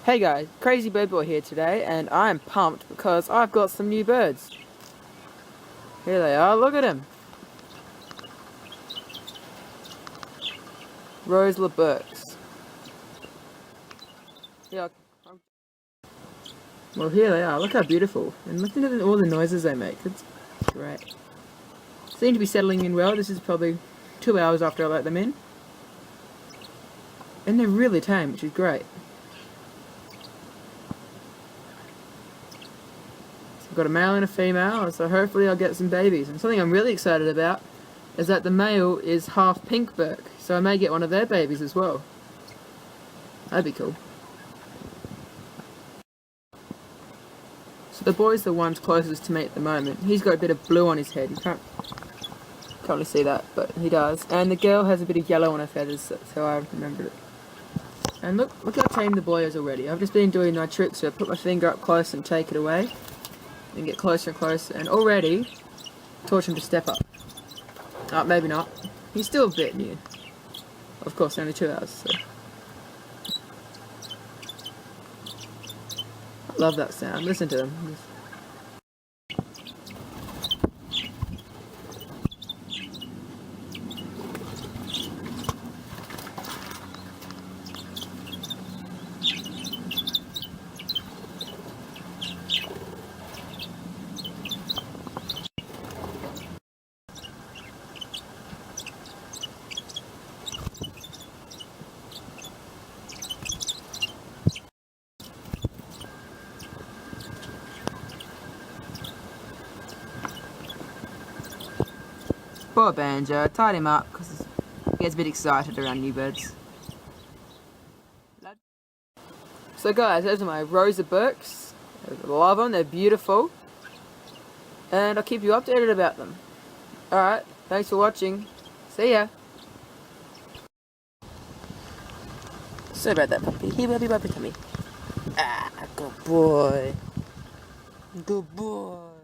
Hey guys, Crazy Bird Boy here today, and I'm pumped because I've got some new birds. Here they are, look at them. Rosa Bourkes. Yeah. Well, here they are, look how beautiful. And look at all the noises they make, it's great. Seem to be settling in well. This is probably 2 hours after I let them in. And they're really tame, which is great. I've got a male and a female, so hopefully I'll get some babies. And something I'm really excited about is that the male is half pink Bourke, so I may get one of their babies as well. That'd be cool. So the boy's the one closest to me at the moment. He's got a bit of blue on his head. You can't really see that, but he does. And the girl has a bit of yellow on her feathers, so I remembered it. And look how tame the boy is already. I've just been doing my tricks, so I put my finger up close and take it away. And get closer and closer, and already taught him to step up. Maybe not. He's still a bit new. Of course, only 2 hours, so. I love that sound. Listen to them. Poor Banjo, I tied him up because he gets a bit excited around new birds. So guys, those are my Rosa Bourkes. I love them, they're beautiful. And I'll keep you updated about them. Alright, thanks for watching. See ya. Sorry about that puppy. He will be bumping to me. Ah, good boy. Good boy.